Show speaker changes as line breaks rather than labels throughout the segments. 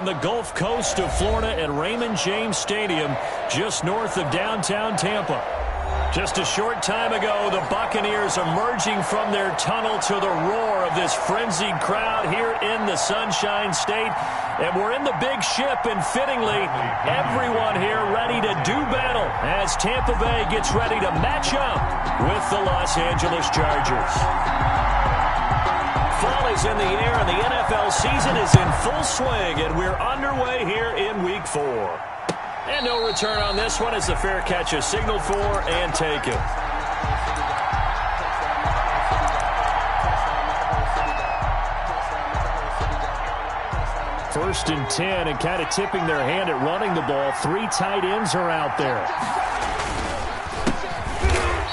the Gulf Coast of Florida at Raymond James Stadium, just north of downtown Tampa. Just a short time ago, the Buccaneers emerging from their tunnel to the roar of this frenzied crowd here in the Sunshine State. And we're in the big ship, and fittingly, everyone here ready to do battle as Tampa Bay gets ready to match up with the Los Angeles Chargers. Fall is in the air, and the NFL season is in full swing, and we're underway here in Week 4. And no return on this one as the fair catch is signaled for and taken. First and 10, and kind of tipping their hand at running the ball. 3 tight ends are out there.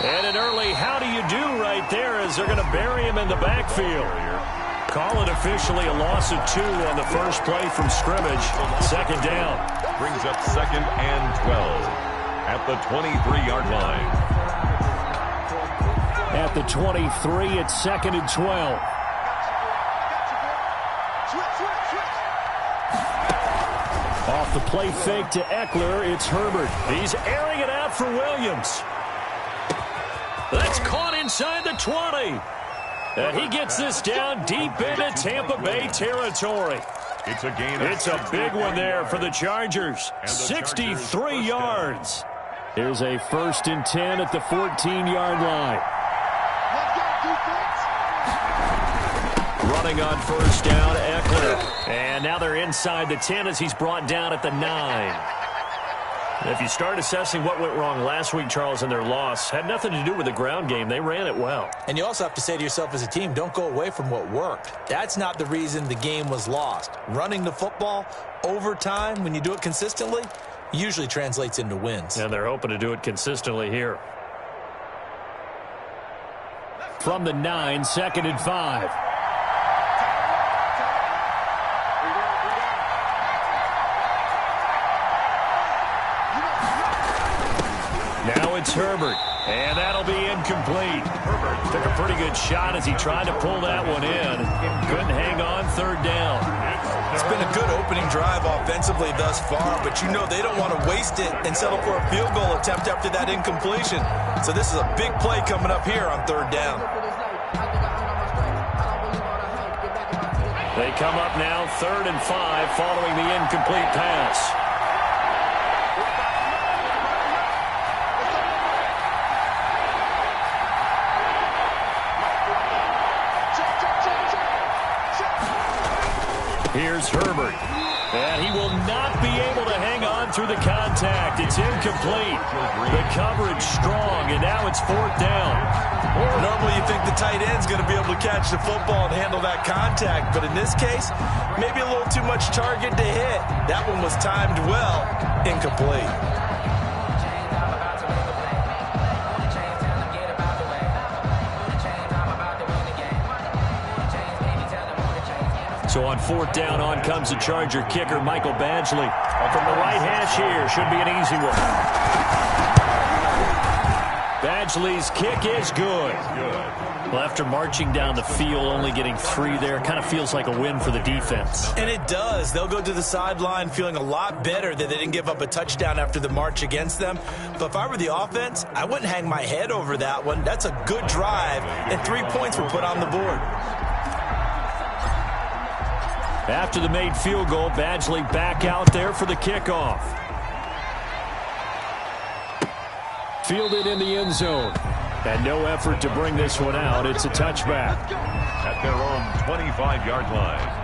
And an early how do you do right there as they're going to bury him in the backfield. Call it officially a loss of 2 on the first play from scrimmage. Second down.
Brings up 2nd and 12 at the 23-yard line.
At the 23, it's 2nd and 12. Off the play fake to Eckler, it's Herbert. He's airing it out for Williams. That's caught inside the 20. And he gets this down deep into Tampa Bay territory.
It's a gain.
It's a big one there for the Chargers. 63 yards. Here's a 1st and 10 at the 14-yard line. Running on first down, Eckler. And now they're inside the 10 as he's brought down at the 9. If you start assessing what went wrong last week, Charles, in their loss, had nothing to do with the ground game. They ran it well.
And you also have to say to yourself as a team, don't go away from what worked. That's not the reason the game was lost. Running the football over time, when you do it consistently, usually translates into wins.
And they're hoping to do it consistently here. From the 9, 2nd and 5. Now it's Herbert, and that'll be incomplete. Herbert took a pretty good shot as he tried to pull that one in. Couldn't hang on 3rd down.
It's been a good opening drive offensively thus far, but you know they don't want to waste it and settle for a field goal attempt after that incompletion. So this is a big play coming up here on 3rd down.
They come up now 3rd and 5 following the incomplete pass. Here's Herbert, and he will not be able to hang on through the contact. It's incomplete. The coverage strong, and now it's 4th down.
Normally you think the tight end's going to be able to catch the football and handle that contact, but in this case, maybe a little too much target to hit. That one was timed well, incomplete.
So on 4th down, on comes the Charger kicker, Michael Badgley. From the right hash here, should be an easy one. Badgley's kick is good. Well, after marching down the field, only getting 3 there, kind of feels like a win for the defense.
And it does. They'll go to the sideline feeling a lot better that they didn't give up a touchdown after the march against them. But if I were the offense, I wouldn't hang my head over that one. That's a good drive, and 3 points were put on the board.
After the made field goal, Badgley back out there for the kickoff. Fielded in the end zone. And no effort to bring this one out. It's a touchback.
At their own 25-yard line.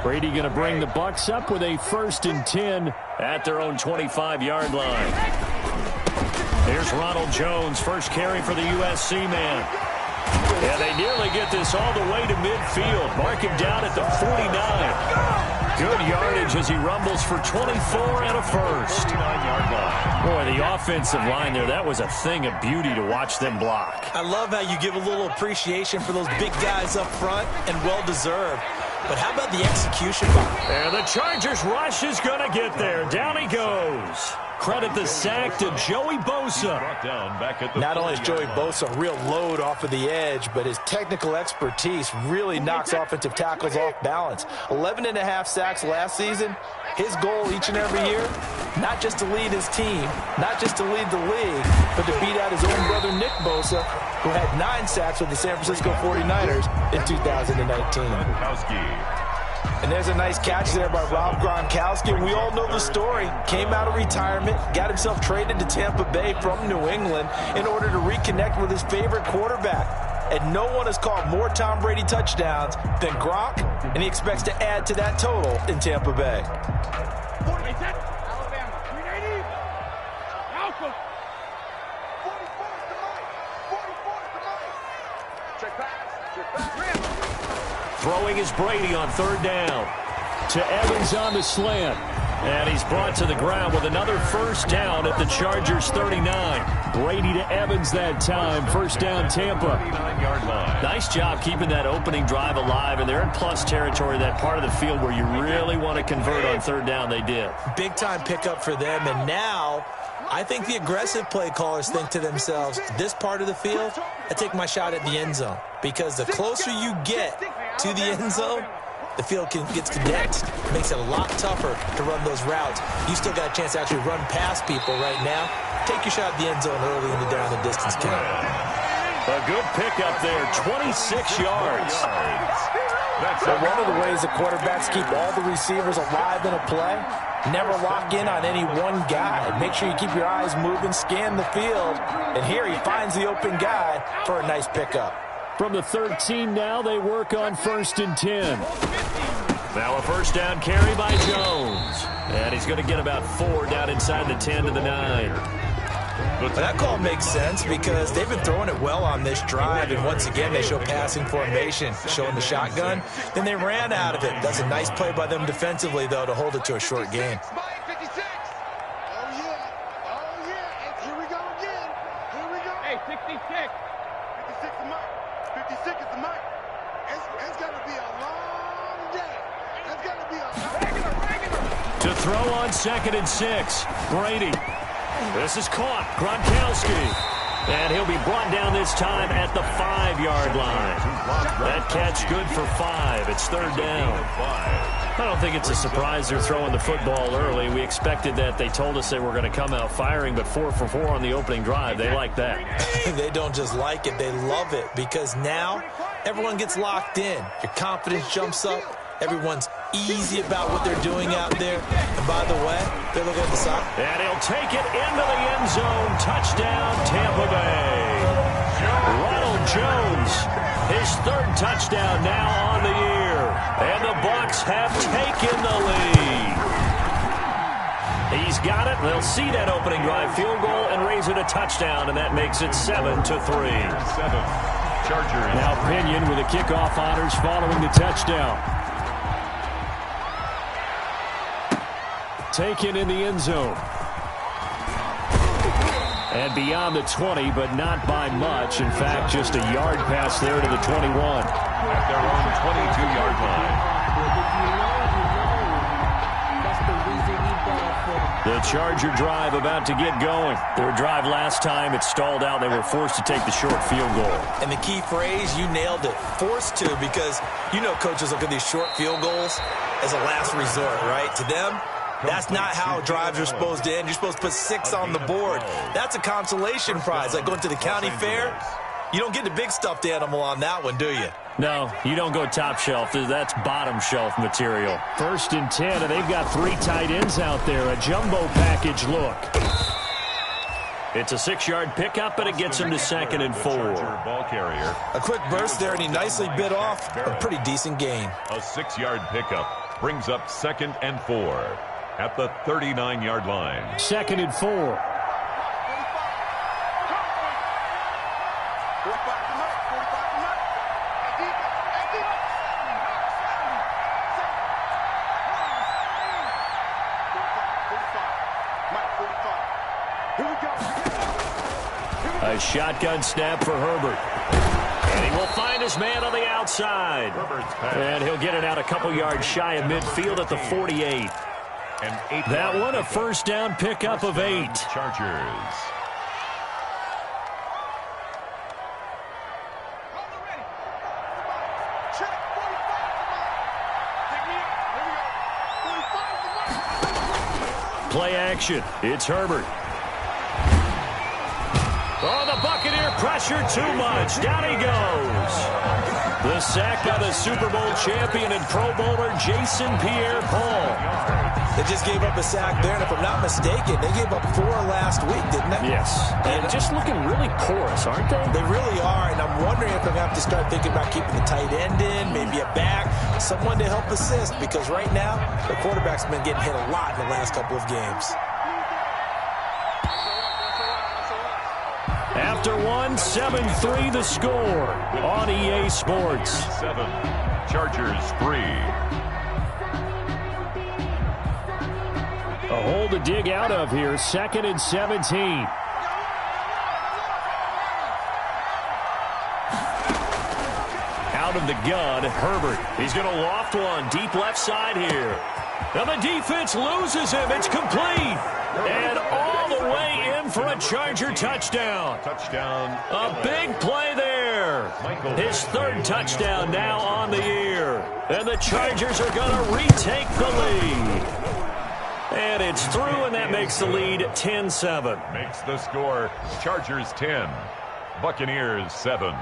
Brady going to bring the Bucs up with a 1st and 10 at their own 25-yard line. Here's Ronald Jones, first carry for the USC man. And they nearly get this all the way to midfield. Mark him down at the 49. Good yardage as he rumbles for 24 and a first. Boy, the offensive line there, that was a thing of beauty to watch them block.
I love how you give a little appreciation for those big guys up front, and well-deserved. but how about the execution, Bob?
And the Chargers rush is going to get there. Down he goes. Credit the sack to Joey Bosa.
Not only is Joey Bosa a real load off of the edge, but his technical expertise really knocks offensive tackles off balance. 11.5 sacks last season. His goal each and every year, not just to lead his team, not just to lead the league, but to beat out his own brother Nick Bosa, who had 9 sacks with the San Francisco 49ers in 2019. And there's a nice catch there by Rob Gronkowski. And we all know the story. Came out of retirement, got himself traded to Tampa Bay from New England in order to reconnect with his favorite quarterback. And no one has caught more Tom Brady touchdowns than Gronk, and he expects to add to that total in Tampa Bay.
Throwing is Brady on 3rd down. To Evans on the slant. And he's brought to the ground with another 1st down at the Chargers 39. Brady to Evans that time. 1st down, Tampa. Nice job keeping that opening drive alive. And they're in plus territory, that part of the field where you really want to convert on 3rd down. They did.
Big time pickup for them. And now I think the aggressive play callers think to themselves, this part of the field, I take my shot at the end zone. Because the closer you get to the end zone, the field gets condensed. It makes it a lot tougher to run those routes. You still got a chance to actually run past people right now. Take your shot at the end zone early in the down and distance count.
A good pickup there, 26 yards.
So one of the ways the quarterbacks keep all the receivers alive in a play, never lock in on any one guy. Make sure you keep your eyes moving, scan the field. And here he finds the open guy for a nice pickup.
From the 13 now, they work on 1st and 10. Now a 1st down carry by Jones. And he's going to get about 4 down inside the 10 to the 9.
But that call makes sense because they've been throwing it well on this drive. And once again, they show passing formation, showing the shotgun. Then they ran out of it. That's a nice play by them defensively, though, to hold it to a short gain.
To throw on 2nd and 6. Brady. This is caught. Gronkowski. And he'll be brought down this time at the 5-yard line. That catch good for 5. It's 3rd down. I don't think it's a surprise they're throwing the football early. We expected that. They told us they were going to come out firing, but 4 for 4 on the opening drive. They like that.
They don't just like it. They love it because now everyone gets locked in. Your confidence jumps up. Everyone's easy about what they're doing out there. And by the way, they look at the side.
And he'll take it into the end zone. Touchdown, Tampa Bay. Ronald Jones, his 3rd touchdown now on the year. And the Bucs have taken the lead. He's got it. They'll see that opening drive field goal and raise it a touchdown, and that makes it 7-3.
Chargers.
Now Pinion with the kickoff honors following the touchdown. Taken in the end zone. And beyond the 20, but not by much. In fact, just a yard pass there to the 21.
At their own 22-yard line.
The Charger drive about to get going. Their drive last time, it stalled out. They were forced to take the short field goal.
And the key phrase, you nailed it, forced to, because you know coaches look at these short field goals as a last resort, right? To them, that's not how drives are supposed to end. You're supposed to put 6 on the board. That's a consolation prize. Like going to the county fair, you don't get the big stuffed animal on that one, do you?
No, you don't go top shelf. That's bottom shelf material. 1st and 10, and they've got 3 tight ends out there. A jumbo package look. It's a 6-yard pickup, and it gets him to 2nd and 4.
Ball carrier.
A quick burst there, and he nicely bit off a pretty decent gain.
A 6-yard pickup brings up 2nd and 4 at the 39-yard line.
2nd and 4. A shotgun snap for Herbert. And he will find his man on the outside. And he'll get it out a couple yards shy of midfield at the 48. That one a first down pickup of 8.
Chargers.
Play action. It's Herbert. Oh, the Buccaneer pressure too much. Down he goes. The sack by the Super Bowl champion and Pro Bowler Jason Pierre-Paul.
They just gave up a sack there, and if I'm not mistaken, they gave up 4 last week, didn't they?
Yes. And just looking really porous, aren't they?
They really are, and I'm wondering if they're going to have to start thinking about keeping the tight end in, maybe a back, someone to help assist, because right now, the quarterback's been getting hit a lot in the last couple of games.
After 7-3 the score on EA Sports.
7, Chargers 3.
A hole to dig out of here, 2nd and 17. Out of the gun, Herbert. He's going to loft one deep left side here. Now the defense loses him. It's complete. And all the way in for a Charger touchdown. A big play there. His 3rd touchdown now on the year. And the Chargers are going to retake the lead. And it's through, and that makes the lead 10-7.
Makes the score Chargers 10, Buccaneers 7.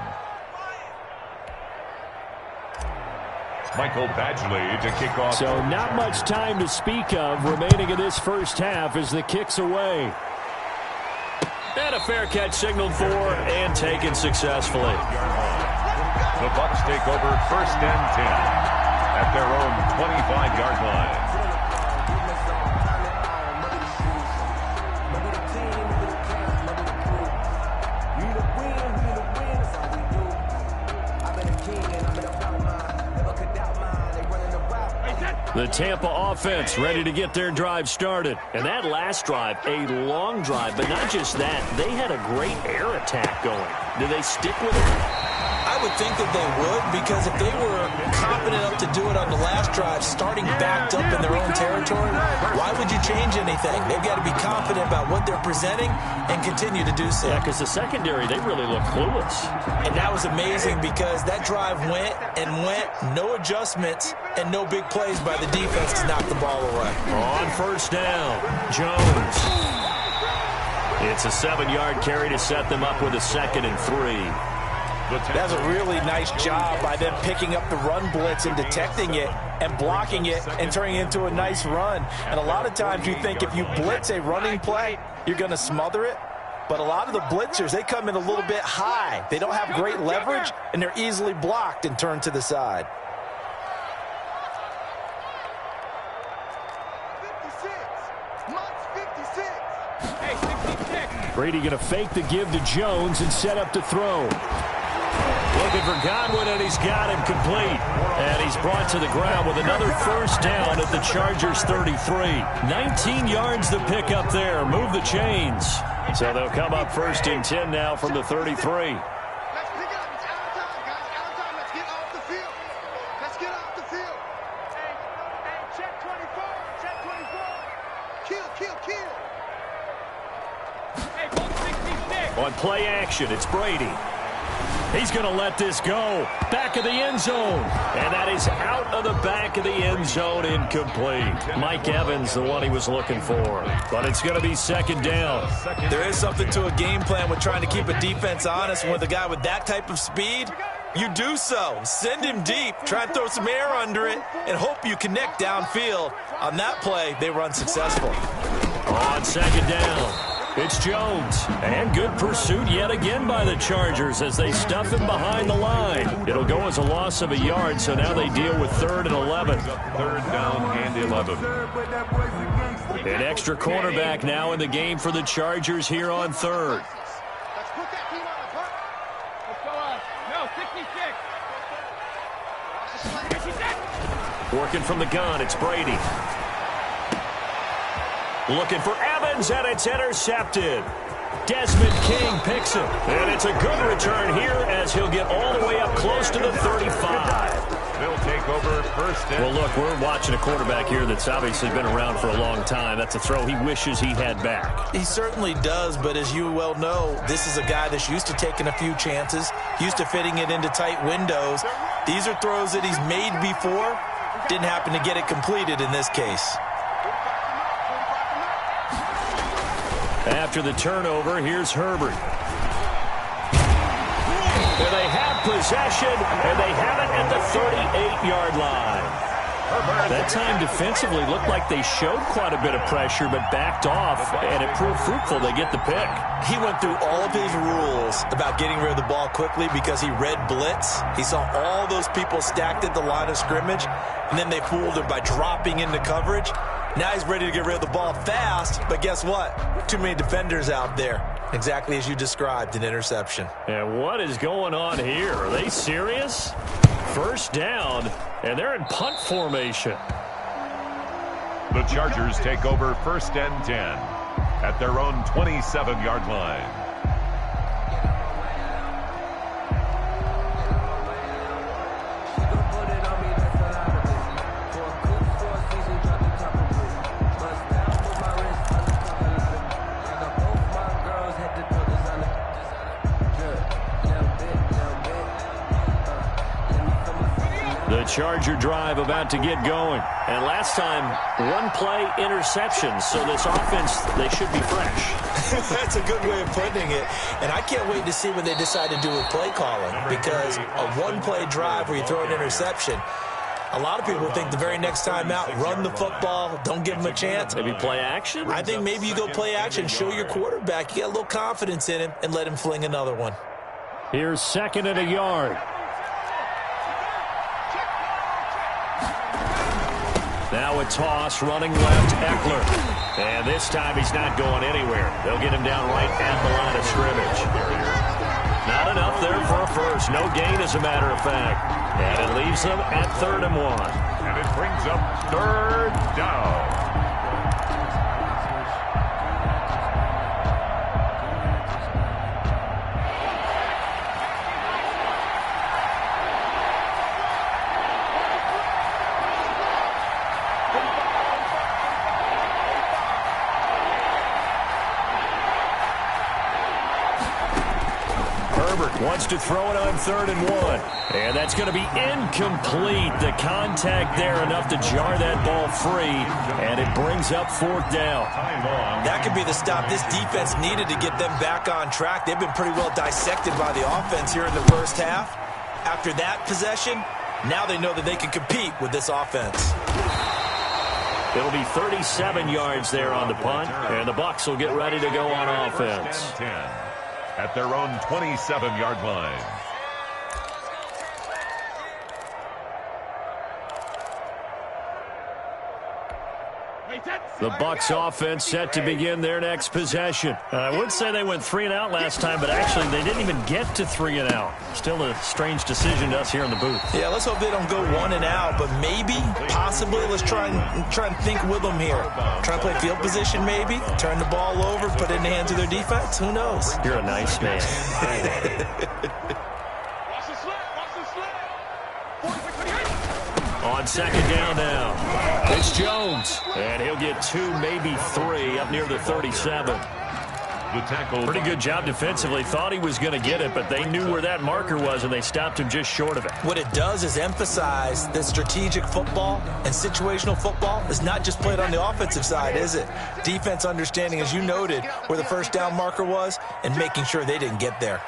Michael Badgley to kick off.
So not much time to speak of remaining in this first half as the kick's away. And a fair catch signaled for and taken successfully.
The Bucs take over 1st and 10 at their own 25-yard line.
The Tampa offense ready to get their drive started. And that last drive, a long drive, but not just that. They had a great air attack going. Do they stick with it?
I would think that they would, because if they were confident enough to do it on the last drive, starting backed up in their own territory, why would you change anything? They've got to be confident about what they're presenting and continue to do so.
Yeah, because the secondary, they really look clueless.
And that was amazing because that drive went and went, no adjustments, and no big plays by the defense to knock the ball away.
On first down, Jones. It's a 7-yard carry to set them up with a 2nd and 3.
That's a really nice job by them picking up the run blitz and detecting it and blocking it and turning it into a nice run. And a lot of times you think if you blitz a running play, you're going to smother it. But a lot of the blitzers, they come in a little bit high. They don't have great leverage, and they're easily blocked and turned to the side.
Brady going to fake the give to Jones and set up to throw. Looking for Godwin, and he's got him complete. And he's brought to the ground with another first down at the Chargers 33. 19 yards to pick up there. Move the chains. So they'll come up 1st and 10 now from the 33. On play action, it's Brady. He's going to let this go. Back of the end zone. And that is out of the back of the end zone, incomplete. Mike Evans, the one he was looking for. But it's going to be 2nd down.
There is something to a game plan with trying to keep a defense honest. With a guy with that type of speed, you do so. Send him deep. Try and throw some air under it and hope you connect downfield. On that play, they run successful.
On 2nd down. It's Jones, and good pursuit yet again by the Chargers as they stuff him behind the line. It'll go as a loss of a yard, so now they deal with 3rd and 11.
3rd down and 11.
An extra cornerback now in the game for the Chargers here on 3rd. Working from the gun, it's Brady. Looking for Evans, and it's intercepted. Desmond King picks him. And it's a good return here as he'll get all the way up close to the 35.
They'll take over first and...
Well, look, we're watching a quarterback here that's obviously been around for a long time. That's a throw he wishes he had back.
He certainly does, but as you well know, this is a guy that's used to taking a few chances, used to fitting it into tight windows. These are throws that he's made before. Didn't happen to get it completed in this case.
After the turnover, here's Herbert. And they have possession, and they have it at the 38-yard line. That time defensively looked like they showed quite a bit of pressure, but backed off, and it proved fruitful. They get the pick.
He went through all of his rules about getting rid of the ball quickly because he read blitz. He saw all those people stacked at the line of scrimmage, and then they fooled him by dropping into coverage. Now he's ready to get rid of the ball fast, but guess what? Too many defenders out there. Exactly as you described, an interception.
And what is going on here? Are they serious? First down, and they're in punt formation.
The Chargers take over first and 10 at their own 27-yard line.
Charger drive about to get going. And last time, one-play interception. So this offense, they should be fresh.
That's a good way of putting it. And I can't wait to see what they decide to do with play calling. Because a one-play drive where you throw an interception, a lot of people think the very next time out, run the football, don't give them a chance.
Maybe play action?
I think maybe you go play action, show your quarterback, you got a little confidence in him, and let him fling another one.
Here's 2nd and a yard. Now a toss, running left, Eckler. And this time he's not going anywhere. They'll get him down right at the line of scrimmage. Not enough there for a first. No gain, as a matter of fact. And it leaves them at 3rd and 1.
And it brings up 3rd down.
Wants to throw it on 3rd and 1. And that's going to be incomplete. The contact there enough to jar that ball free. And it brings up 4th down.
That could be the stop this defense needed to get them back on track. They've been pretty well dissected by the offense here in the first half. After that possession, now they know that they can compete with this offense.
It'll be 37 yards there on the punt. And the Bucs will get ready to go on offense.
At their own 27-yard line.
The Bucs offense set to begin their next possession. I would say they went 3 and out last time, but actually they didn't even get to 3 and out. Still a strange decision to us here in the booth.
Yeah, let's hope they don't go 1 and out, but maybe, possibly, let's try and think with them here. Try and play field position maybe, turn the ball over, put it in the hands of their defense. Who knows?
You're a nice man. On 2nd down now, it's Jones, and he'll get 2, maybe 3 up near the 37.
The tackle.
Pretty good job defensively. Thought he was going to get it, but they knew where that marker was, and they stopped him just short of it.
What it does is emphasize that strategic football and situational football is not just played on the offensive side, is it? Defense understanding, as you noted, where the first down marker was and making sure they didn't get there.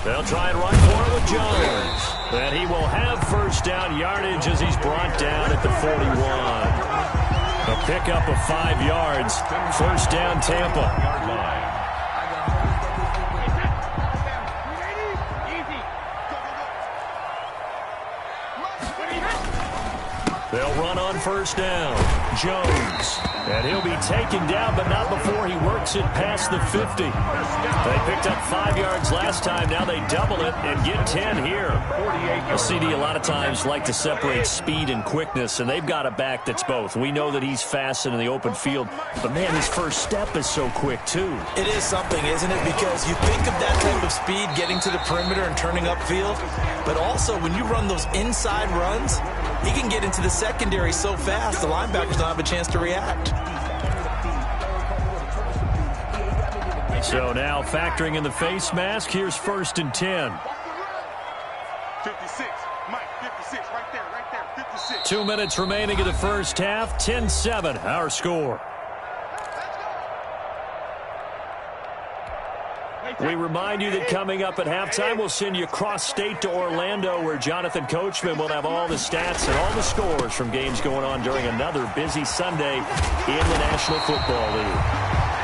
They'll try and run for it with Jones. And he will have first down yardage as he's brought down at the 41. A pickup of 5 yards. First down, Tampa. They'll run on first down. Jones. And he'll be taken down, but not before he works it past the 50. They picked up 5 yards last time. Now they double it and get 10 here. A CD a lot of times like to separate speed and quickness, and they've got a back that's both. We know that he's fast in the open field, but, man, his first step is so quick, too.
It is something, isn't it? Because you think of that type of speed getting to the perimeter and turning upfield, but also when you run those inside runs, he can get into the secondary so fast the linebackers don't have a chance to react.
So now factoring in the face mask, here's 1st and 10.
56, Mike, 56, right there, 56.
2 minutes remaining in the first half, 10-7, our score. We remind you that coming up at halftime, we'll send you cross-state to Orlando, where Jonathan Coachman will have all the stats and all the scores from games going on during another busy Sunday in the National Football League.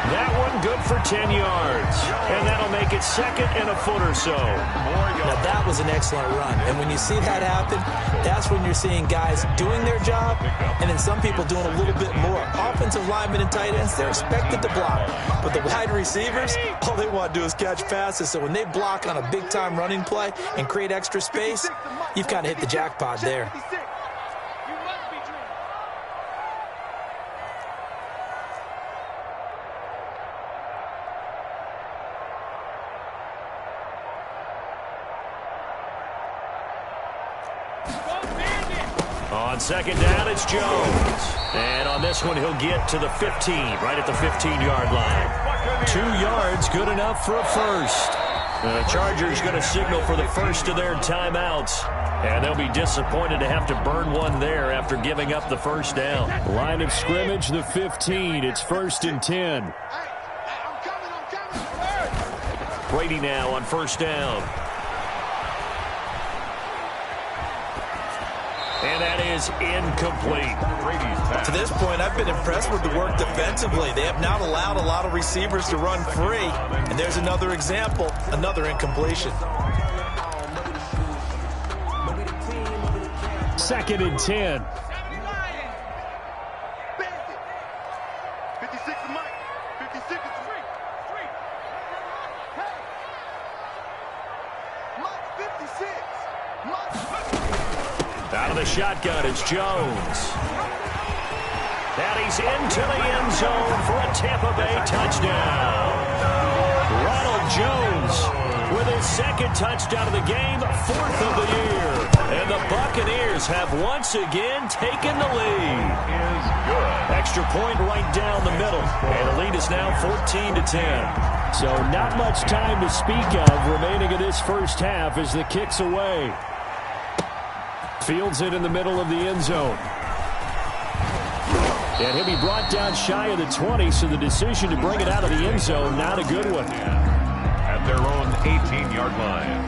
That one good for 10 yards, and that'll make it 2nd and a foot or so.
Now, that was an excellent run, and when you see that happen, that's when you're seeing guys doing their job, and then some people doing a little bit more. Offensive linemen and tight ends, they're expected to block, but the wide receivers, all they want to do is catch passes, so when they block on a big-time running play and create extra space, you've kind of hit the jackpot there.
On 2nd down, it's Jones. And on this one, he'll get to the 15, right at the 15-yard line. 2 yards, good enough for a first. The Chargers going to signal for the first of their timeouts. And they'll be disappointed to have to burn one there after giving up the first down. Line of scrimmage, the 15. It's 1st and 10. Brady now on 1st down. And that is incomplete.
To this point, I've been impressed with the work defensively. They have not allowed a lot of receivers to run free. And there's another example, another incompletion.
2nd and 10.
56 is Mike. 56 is free. Mike, 56.
Out of the shotgun, it's Jones. And he's into the end zone for a Tampa Bay touchdown. Ronald Jones with his 2nd touchdown of the game, 4th of the year. And the Buccaneers have once again taken the lead.
Is good.
Extra point right down the middle. And the lead is now 14-10. So not much time to speak of remaining in this first half as the kick's away. Fields it in the middle of the end zone. And he'll be brought down shy of the 20, so the decision to bring it out of the end zone, not a good one.
At their own 18-yard line.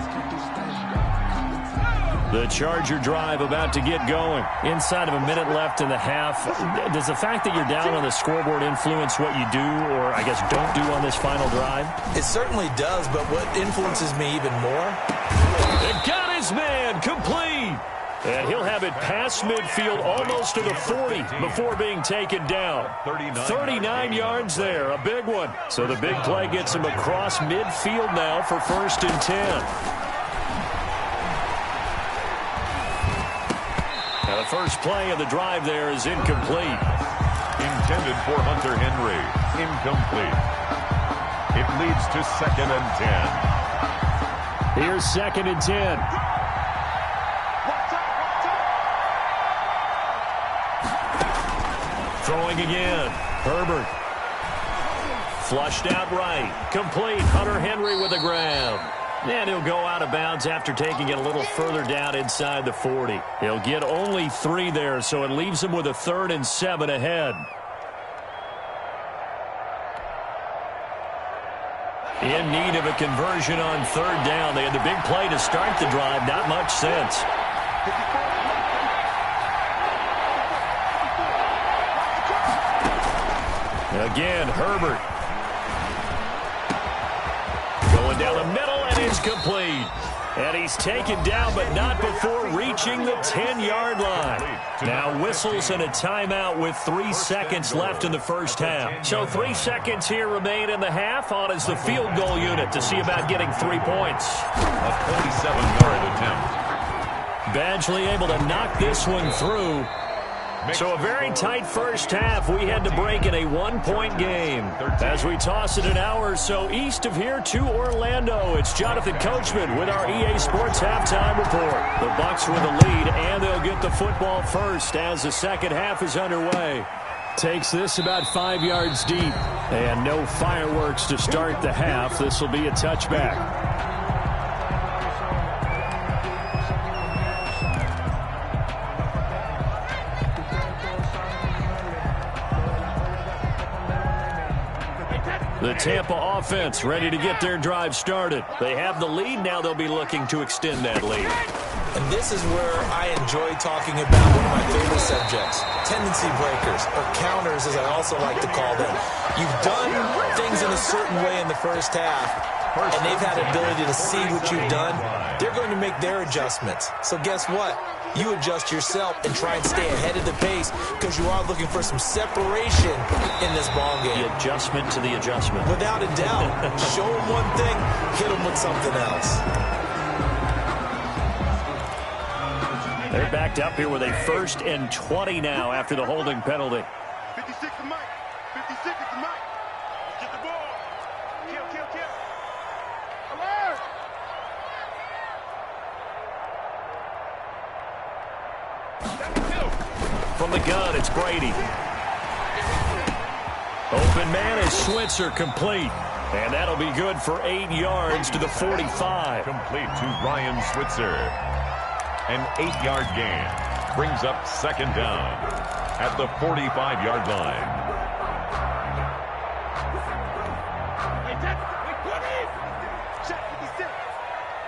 The Charger drive about to get going. Inside of a minute left in the half. Does the fact that you're down on the scoreboard influence what you do, or I guess don't do on this final drive?
It certainly does, but what influences me even more?
They got his man, complete. And he'll have it past midfield almost to the 40 before being taken down. 39 yards there, a big one. So the big play gets him across midfield now for 1st and 10. Now the first play of the drive there is incomplete.
Intended for Hunter Henry. Incomplete. It leads to 2nd and 10.
Here's 2nd and 10. Throwing again. Herbert. Flushed out right. Complete. Hunter Henry with a grab. And he'll go out of bounds after taking it a little further down inside the 40. He'll get only 3 there, so it leaves him with a 3rd and 7 ahead. In need of a conversion on 3rd down. They had the big play to start the drive. Not much sense. Again, Herbert. Going down the middle, and it's complete. And he's taken down, but not before reaching the 10-yard line. Now whistles and a timeout with 3 seconds left in the first half. So 3 seconds here remain in the half. On is the field goal unit to see about getting 3 points.
A 27-yard attempt.
Badgley able to knock this one through. So a very tight first half. We had to break in a 1-point game. As we toss it an hour or so east of here to Orlando, it's Jonathan Coachman with our EA Sports Halftime Report. The Bucs with the lead, and they'll get the football first as the second half is underway. Takes this about 5 yards deep, and no fireworks to start the half. This will be a touchback. The Tampa offense ready to get their drive started. They have the lead. Now they'll be looking to extend that lead.
And this is where I enjoy talking about one of my favorite subjects, tendency breakers, or counters as I also like to call them. You've done things in a certain way in the first half, and they've had the ability to see what you've done. They're going to make their adjustments. So guess what? You adjust yourself and try and stay ahead of the pace because you are looking for some separation in this ball game.
The adjustment to the adjustment.
Without a doubt. Show them one thing, hit them with something else.
They're backed up here with a 1st and 20 now after the holding penalty.
56 to Mike. 56 to Mike. Get the ball. Kill. Alert!
From the gun, it's Brady. Open man is Switzer, complete. And that'll be good for 8 yards to the 45.
Complete to Ryan Switzer. An 8-yard gain brings up second down at the 45-yard line.
Check 56.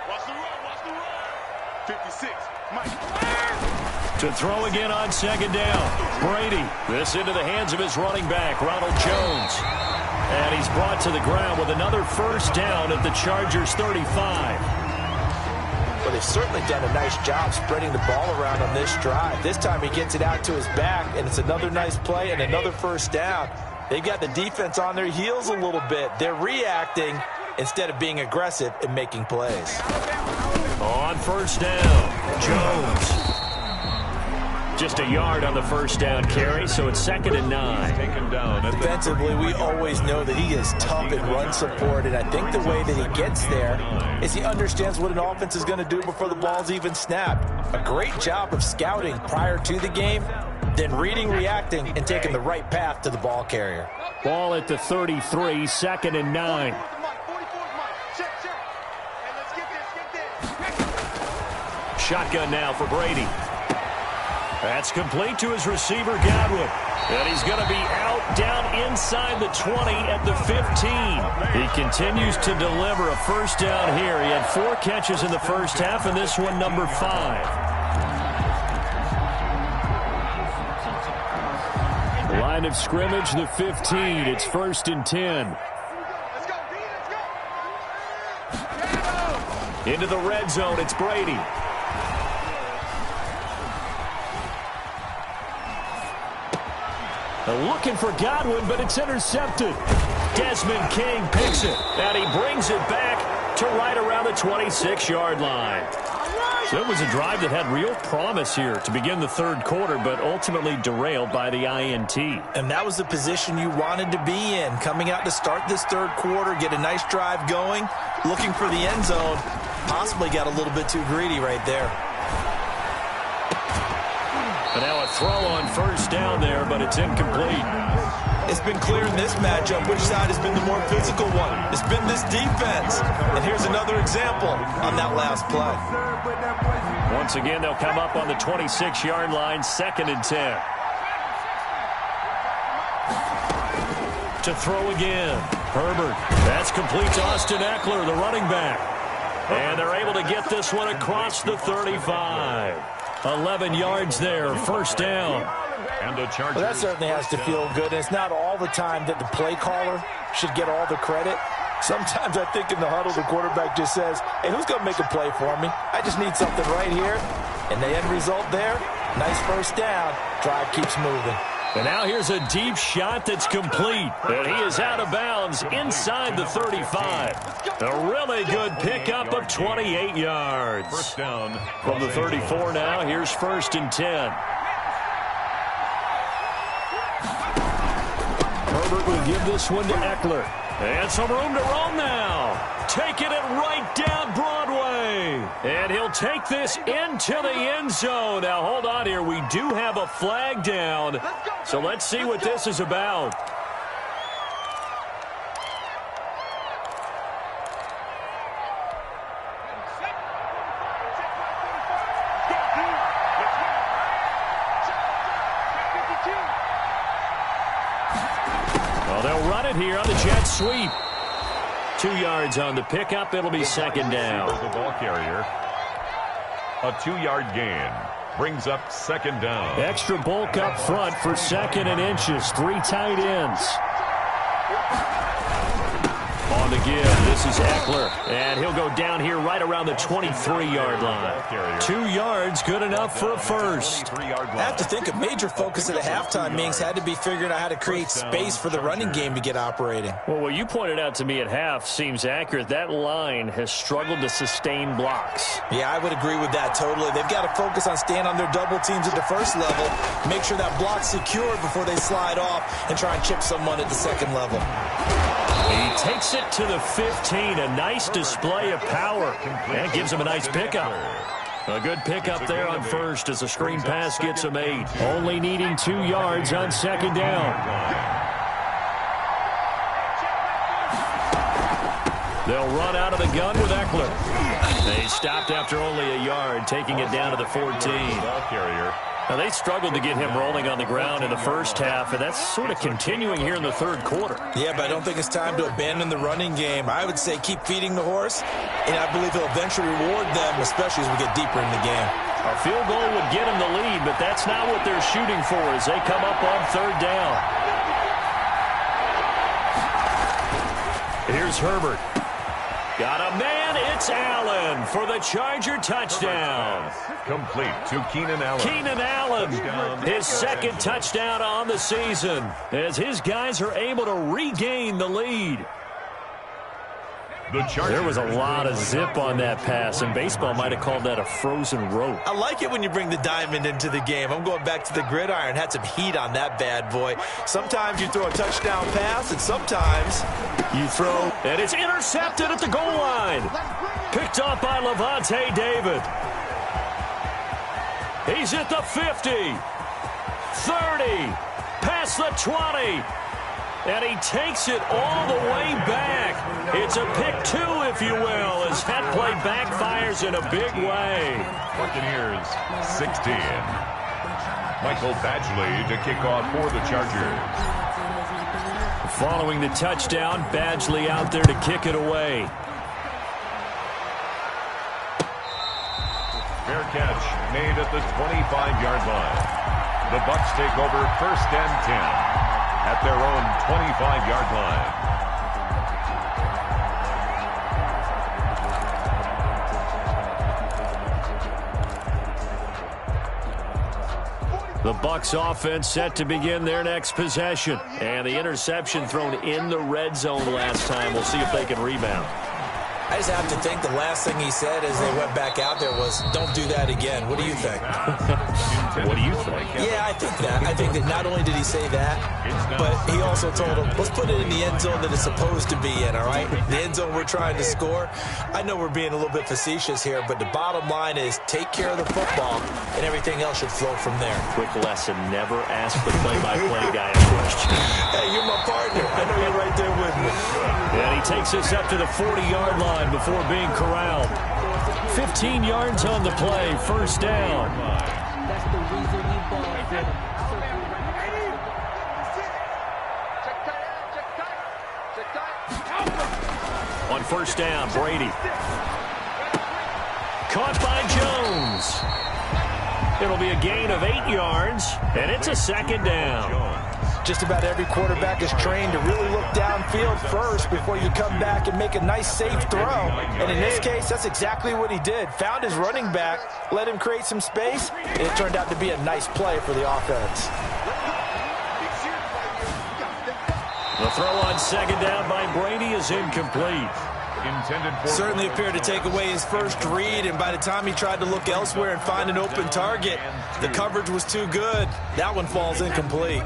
Watch the run. 56. Mike.
To throw again on second down. Brady. This into the hands of his running back, Ronald Jones. And he's brought to the ground with another first down at the Chargers' 35.
Well, they've certainly done a nice job spreading the ball around on this drive. This time he gets it out to his back, and it's another nice play and another first down. They've got the defense on their heels a little bit. They're reacting instead of being aggressive and making plays.
On first down, Jones. Just a yard on the first down carry, so it's 2nd and 9.
Taken down.
Defensively, we always know that he is tough in run support, and I think the way that he gets there is he understands what an offense is going to do before the ball's even snapped. A great job of scouting prior to the game, then reading, reacting, and taking the right path to the ball carrier.
Ball at the 33, 2nd and 9.
44 Mike. Check. And let's get this.
Shotgun now for Brady. That's complete to his receiver, Godwin. And he's going to be out down inside the 20 at the 15. He continues to deliver a first down here. He had 4 catches in the first half, and this one number 5. Line of scrimmage, the 15. It's 1st and 10.
Let's go.
Into the red zone, it's Brady. Looking for Godwin, but it's intercepted. Desmond King picks it, and he brings it back to right around the 26-yard line. So it was a drive that had real promise here to begin the third quarter, but ultimately derailed by the INT.
And that was the position you wanted to be in, coming out to start this third quarter, get a nice drive going, looking for the end zone. Possibly got a little bit too greedy right there.
And now a throw on first down there, but it's incomplete.
It's been clear in this matchup which side has been the more physical one. It's been this defense. And here's another example on that last play.
Once again, they'll come up on the 26-yard line, 2nd and 10. To throw again. Herbert. That's complete to Austin Eckler, the running back. And they're able to get this one across the 35. 11 yards there, first down.
And the Chargers.
Well, that certainly has to feel good. And it's not all the time that the play caller should get all the credit. Sometimes I think in the huddle, the quarterback just says, hey, who's going to make a play for me? I just need something right here. And the end result there, nice first down. Drive keeps moving.
And now here's a deep shot that's complete. And he is out of bounds inside the 35. A really good pickup of 28 yards.
First down.
From the 34 now, here's 1st and 10. Herbert will give this one to Eckler. And some room to roam now. Taking it right down Broadway. And he'll take this into the end zone. Now, hold on here. We do have a flag down. So let's see what this is about. Well, they'll run it here on the jet sweep. 2 yards on the pickup. It'll be second down.
The ball carrier. A 2-yard gain. Brings up second down.
Extra bulk up front for 2nd and inches. 3 tight ends. On the give, this is Eckler. And he'll go down here right around the 23-yard line. 2 yards, good enough for a first.
I have to think a major focus of the halftime meetings had to be figuring out how to create space for the running game to get operating.
Well, what you pointed out to me at half seems accurate. That line has struggled to sustain blocks.
Yeah, I would agree with that totally. They've got to focus on staying on their double teams at the first level, make sure that block's secured before they slide off and try and chip someone at the second level.
He takes it to the 15. A nice display of power. And gives him a nice pickup. A good pickup there on first as the screen pass gets him 8. Only needing 2 yards on second down. They'll run out of the gun with Eckler. They stopped after only a yard, taking it down to the 14. Now, they struggled to get him rolling on the ground in the first half, and that's sort of continuing here in the third quarter.
Yeah, but I don't think it's time to abandon the running game. I would say keep feeding the horse, and I believe he'll eventually reward them, especially as we get deeper in the game.
A field goal would get them the lead, but that's not what they're shooting for as they come up on third down. Here's Herbert. Got a man, it's Allen for the Charger touchdown.
Complete to Keenan Allen.
Keenan Allen, his second touchdown on the season as his guys are able to regain the lead. There was a lot of zip on that pass, and baseball might have called that a frozen rope.
I like it when you bring the diamond into the game. I'm going back to the gridiron. Had some heat on that bad boy. Sometimes you throw a touchdown pass, and sometimes you throw...
And it's intercepted at the goal line. Picked off by Levante David. He's at the 50. 30. Past the 20. And he takes it all the way back. It's a pick 2, if you will, as that play backfires in a big way.
Buccaneers 16. Michael Badgley to kick off for the Chargers.
Following the touchdown, Badgley out there to kick it away.
Fair catch made at the 25-yard line. The Bucs take over 1st and 10. At their own 25-yard line.
The Bucs offense set to begin their next possession. And the interception thrown in the red zone last time. We'll see if they can rebound.
I just have to think the last thing he said as they went back out there was, don't do that again. What do you think?
What do you think?
Yeah, I think that. I think that not only did he say that, but he also told him, let's put it in the end zone that it's supposed to be in, all right? The end zone we're trying to score. I know we're being a little bit facetious here, but the bottom line is take care of the football, and everything else should flow from there.
Quick lesson, never ask the play-by-play guy a question.
Hey, you're my partner. I know you're right there with me.
And he takes us up to the 40-yard line before being corralled. 15 yards on the play, first down.
That's the reason he balls in.
On first down, Brady. Caught by Jones. It'll be a gain of 8 yards, and it's a second down.
Just about every quarterback is trained to really look downfield first before you come back and make a nice, safe throw. And in this case, that's exactly what he did. Found his running back, let him create some space, and it turned out to be a nice play for the offense.
The throw on second down by Brady is incomplete.
Certainly appeared to take away his first read, and by the time he tried to look elsewhere and find an open target, the coverage was too good. That one falls incomplete.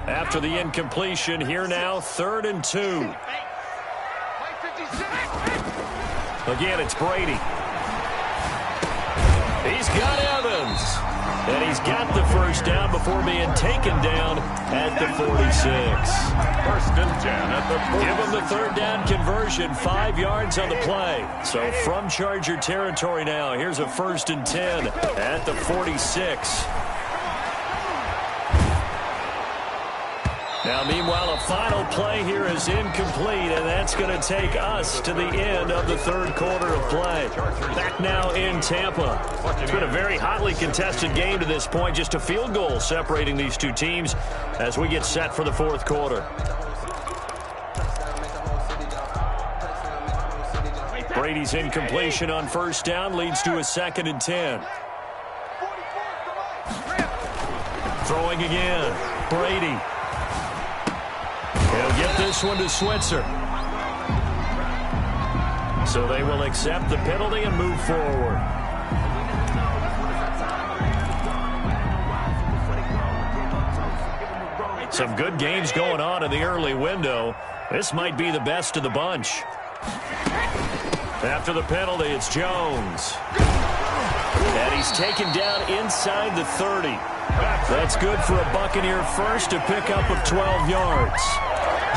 After the incompletion, here now, 3rd and 2. Again, it's Brady. He's got Evans. And he's got the first down before being taken down at the 46.
1st and 10 at the 46.
Give him the 3rd down conversion, 5 yards on the play. So from Charger territory now, here's a 1st and 10 at the 46. Now, meanwhile, a final play here is incomplete, and that's going to take us to the end of the 3rd quarter of play. Back now in Tampa. It's been a very hotly contested game to this point, just a field goal separating these two teams as we get set for the 4th quarter. Brady's incompletion on 1st down leads to a 2nd and 10. Throwing again. Brady. He'll get this one to Switzer. So they will accept the penalty and move forward. Some good games going on in the early window. This might be the best of the bunch. After the penalty, it's Jones. And he's taken down inside the 30. That's good for a Buccaneer first, a pickup of 12 yards.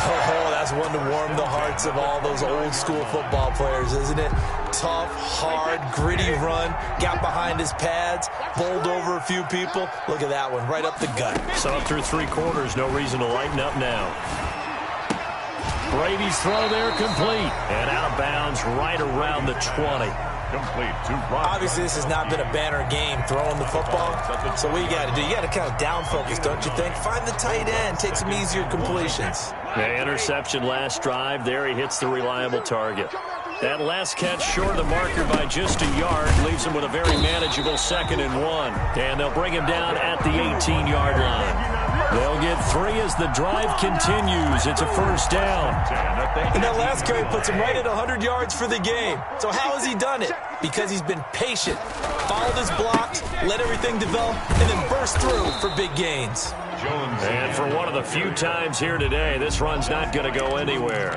Oh, that's one to warm the hearts of all those old-school football players, isn't it? Tough, hard, gritty run, got behind his pads, bowled over a few people. Look at that one, right up the gut.
So through 3 quarters, no reason to lighten up now. Brady's throw there complete. And out of bounds right around the 20.
Complete to
Obviously, this has not been a banner game throwing the football. So what you got to do, you got to kind of down focus, don't you think? Find the tight end, take some easier completions.
The interception last drive. There he hits the reliable target. That last catch short of the marker by just a yard leaves him with a very manageable 2nd and 1. And they'll bring him down at the 18-yard line. They'll get 3 as the drive continues. It's a 1st down.
And that last carry puts him right at 100 yards for the game. So how has he done it? Because he's been patient, followed his blocks, let everything develop, and then burst through for big gains.
And for one of the few times here today, this run's not going to go anywhere.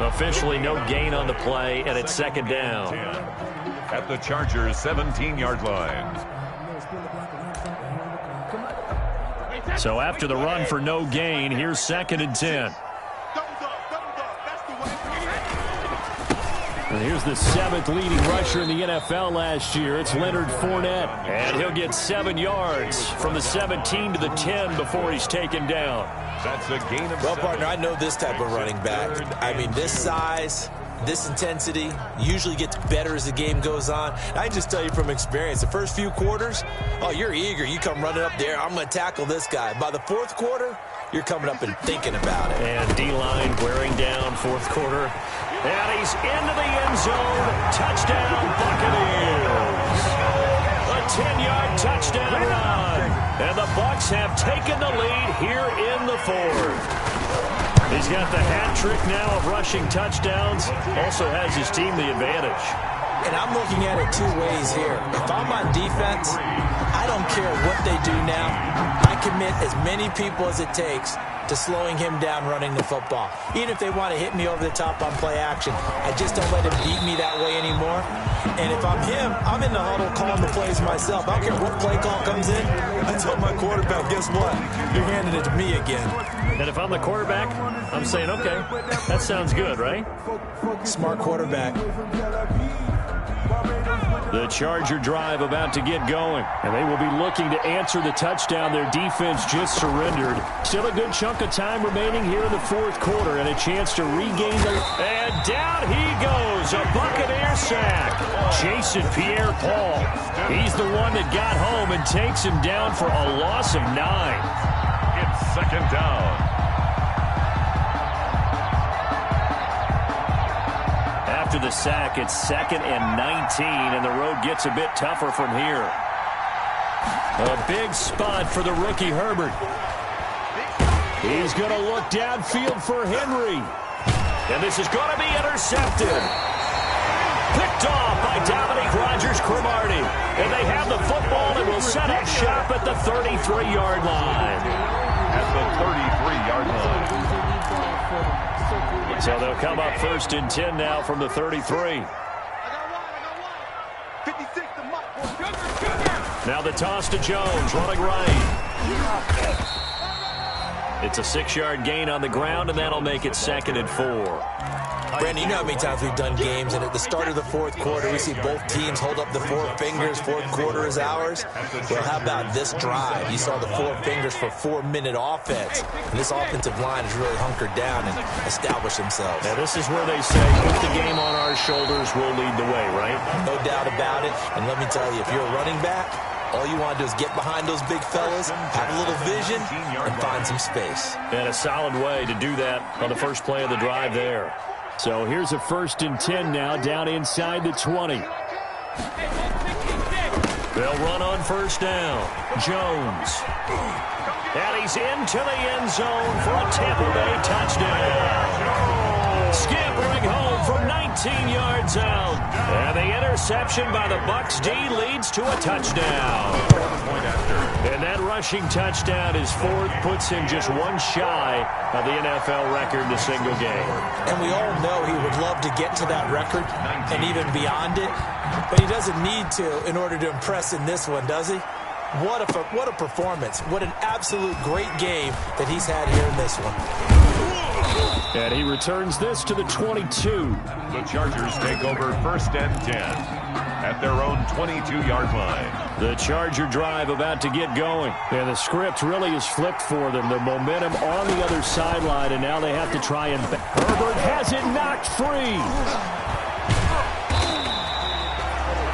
Officially no gain on the play, and it's 2nd down.
At the Chargers' 17-yard line.
So after the run for no gain, here's 2nd and 10. And here's the 7th leading rusher in the NFL last year. It's Leonard Fournette. And he'll get 7 yards from the 17 to the 10 before he's taken down.
That's a gain of 7.
Well, partner, I know this type of running back. I mean, this size, this intensity usually gets better as the game goes on. I can just tell you from experience, the first few quarters, oh, you're eager. You come running up there, I'm going to tackle this guy. By the 4th quarter, you're coming up and thinking about it.
And D-line wearing down 4th quarter. And he's into the end zone. Touchdown, Buccaneers. A 10-yard touchdown run. And the Bucs have taken the lead here in the 4th. He's got the hat trick now of rushing touchdowns. Also has his team the advantage.
And I'm looking at it 2 ways here. If I'm on defense, I don't care what they do now. I commit as many people as it takes to slowing him down running the football. Even if they want to hit me over the top on play action, I just don't let him beat me that way anymore. And if I'm him, I'm in the huddle calling the plays myself. I don't care what play call comes in. I tell my quarterback, guess what? You're handing it to me again.
And if I'm the quarterback, I'm saying, okay, that sounds good, right?
Smart quarterback.
The Charger drive about to get going, and they will be looking to answer the touchdown their defense just surrendered. Still a good chunk of time remaining here in the 4th quarter and a chance to regain the... And down he goes, a Buccaneer sack. Jason Pierre-Paul. He's the one that got home and takes him down for a loss of 9.
It's second down.
After the sack, it's 2nd and 19, and the road gets a bit tougher from here. A big spot for the rookie Herbert. He's going to look downfield for Henry. And this is going to be intercepted. Picked off by Dominique Rodgers-Cromartie. And they have the football and will set up shop at the 33-yard line.
At the 33-yard line.
So they'll come up 1st and 10 now from the 33. Now the toss to Jones, running right. It's a 6-yard gain on the ground, and that'll make it 2nd and 4.
Brandon, you know how many times we've done games, and at the start of the fourth quarter, we see both teams hold up the 4 fingers. Fourth quarter is ours. Well, how about this drive? You saw the 4 fingers for 4-minute offense. And this offensive line has really hunkered down and established themselves.
Now, this is where they say, put the game on our shoulders, we'll lead the way, right?
No doubt about it. And let me tell you, if you're a running back, all you want to do is get behind those big fellas, have a little vision, and find some space.
And a solid way to do that on the first play of the drive there. So here's a 1st and 10 now, down inside the 20. They'll run on 1st down. Jones. And he's into the end zone for a Tampa Bay touchdown. Scampering home from 19 yards out. And the interception by the Bucs D leads to a touchdown. And that rushing touchdown is 4th, puts him just one shy of the NFL record in a single game. And we all know he would love to get to that record and even beyond it, but he doesn't need to in order to impress in this one, does he? What a performance. What an absolute great game that he's had here in this one. And he returns this to the 22.
The Chargers take over 1st and 10 at their own 22-yard line.
The Charger drive about to get going. And the script really is flipped for them. The momentum on the other sideline, and now they have to try and... Herbert has it knocked free.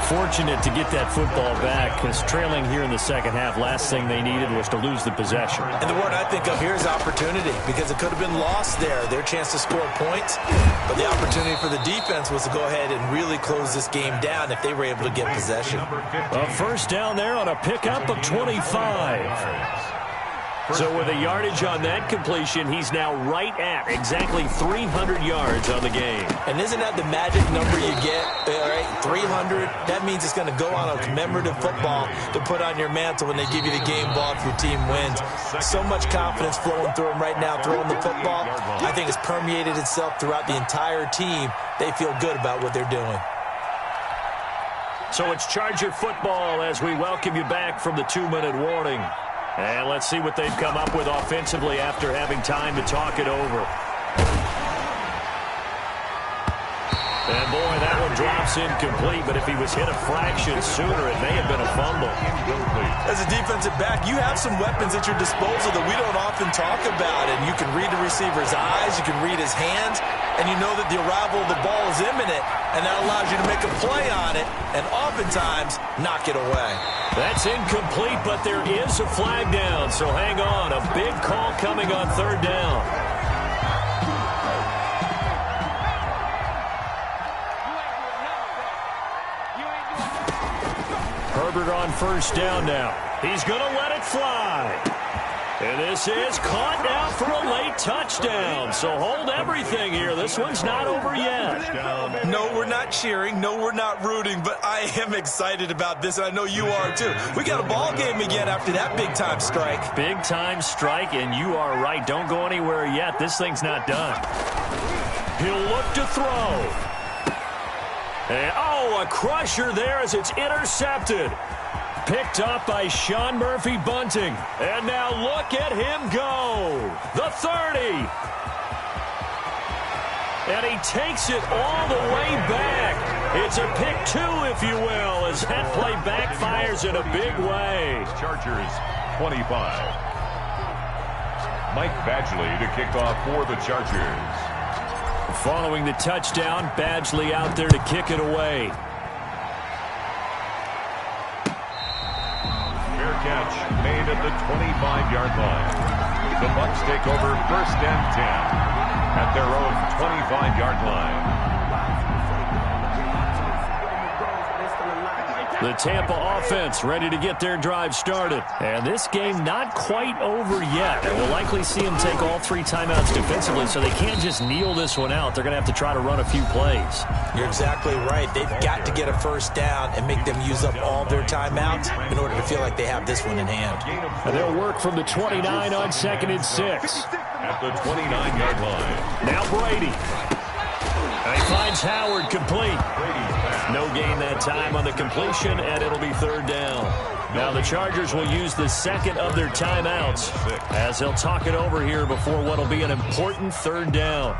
Fortunate to get that football back, because trailing here in the second half, last thing they needed was to lose the possession.
And the word I think of here is opportunity, because it could have been lost there, their chance to score points. But the opportunity for the defense was to go ahead and really close this game down if they were able to get possession.
A 1st down there on a pickup of 25. So with a yardage on that completion, he's now right at exactly 300 yards on the game.
And isn't that the magic number you get? All right, 300. That means it's going to go on a commemorative football to put on your mantle when they give you the game ball if your team wins. So much confidence flowing through him right now, throwing the football. I think it's permeated itself throughout the entire team. They feel good about what they're doing.
So it's Charger football as we welcome you back from the 2-minute warning. And let's see what they've come up with offensively after having time to talk it over. And boy, that one drops incomplete, but if he was hit a fraction sooner, it may have been a fumble.
As a defensive back, you have some weapons at your disposal that we don't often talk about. And you can read the receiver's eyes, you can read his hands, and you know that the arrival of the ball is imminent, and that allows you to make a play on it and oftentimes knock it away.
That's incomplete, but there is a flag down, so hang on. A big call coming on 3rd down. Herbert on 1st down now. He's going to let it fly. And this is caught now for a late touchdown. So hold everything here. This one's not over yet.
No, we're not cheering. No, we're not rooting. But I am excited about this, and I know you are too. We got a ball game again after that big-time strike.
Big-time strike, and you are right. Don't go anywhere yet. This thing's not done. He'll look to throw. And, a crusher there as it's intercepted. Picked up by Sean Murphy Bunting. And now look at him go. The 30. And he takes it all the way back. It's a pick 2, if you will, as that play backfires in a big way.
Chargers 25. Mike Badgley to kick off for the Chargers.
Following the touchdown, Badgley out there to kick it away.
Fair catch made at the 25-yard line. The Bucs take over 1st and 10 at their own 25-yard line.
The Tampa offense ready to get their drive started. And this game not quite over yet. And we'll likely see them take all 3 timeouts defensively, so they can't just kneel this one out. They're going to have to try to run a few plays.
You're exactly right. They've got to get a first down and make them use up all their timeouts in order to feel like they have this one in hand.
And they'll work from the 29 on 2nd and 6.
At the 29-yard line.
Now Brady. And he finds Howard complete. No gain that time on the completion, and it'll be 3rd down. Now the Chargers will use the 2nd of their timeouts as they'll talk it over here before what will be an important 3rd down.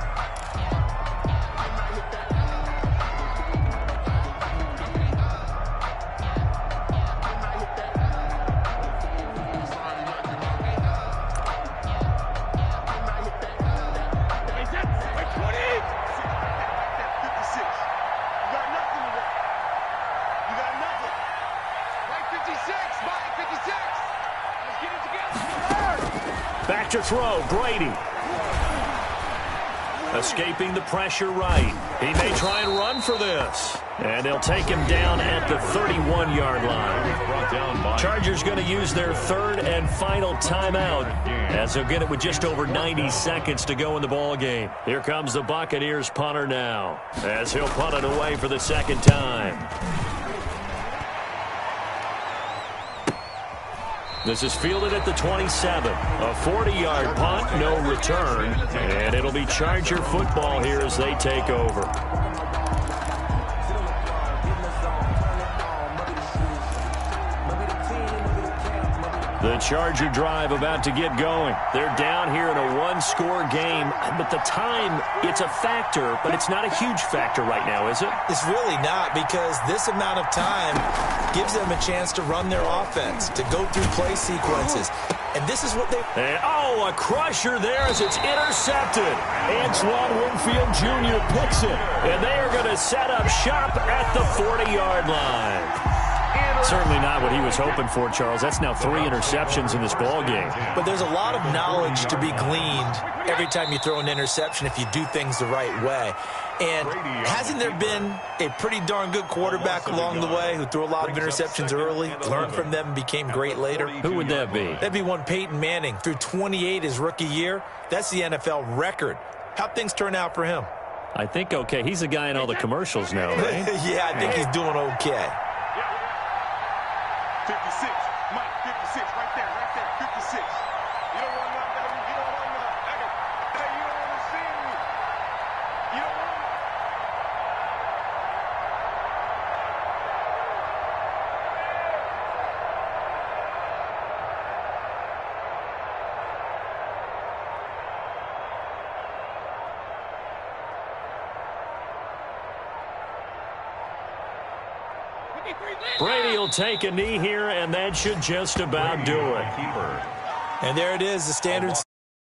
Back to throw, Brady. Escaping the pressure right. He may try and run for this. And they'll take him down at the 31-yard line. Chargers going to use their 3rd and final timeout as they'll get it with just over 90 seconds to go in the ball game. Here comes the Buccaneers punter now as he'll punt it away for the 2nd time. This is fielded at the 27. A 40-yard punt, no return. And it'll be Charger football here as they take over. The Charger drive about to get going. They're down here in a 1-score game, but the time, it's a factor, but it's not a huge factor right now, is it?
It's really not, because this amount of time gives them a chance to run their offense, to go through play sequences. And this is what they...
And, oh, a crusher there as it's intercepted. Antoine Winfield Jr. picks it. And they are going to set up shop at the 40-yard line. Certainly not what he was hoping for, Charles. That's now 3 interceptions in this ball game.
But there's a lot of knowledge to be gleaned every time you throw an interception if you do things the right way. And hasn't there been a pretty darn good quarterback along the way who threw a lot of interceptions early, learned from them, and became great later?
Who would that be?
That'd be one Peyton Manning. Threw 28 his rookie year. That's the NFL record. How'd things turn out for him?
I think okay. He's the guy in all the commercials now, right?
Yeah, I think he's doing okay.
56, Mike, 56, right there, 56. You don't want nothing, baby. You don't want nothing. Hey, you don't want to see me. You don't want
Brady will take a knee here, and that should just about do it.
And there it is, the standard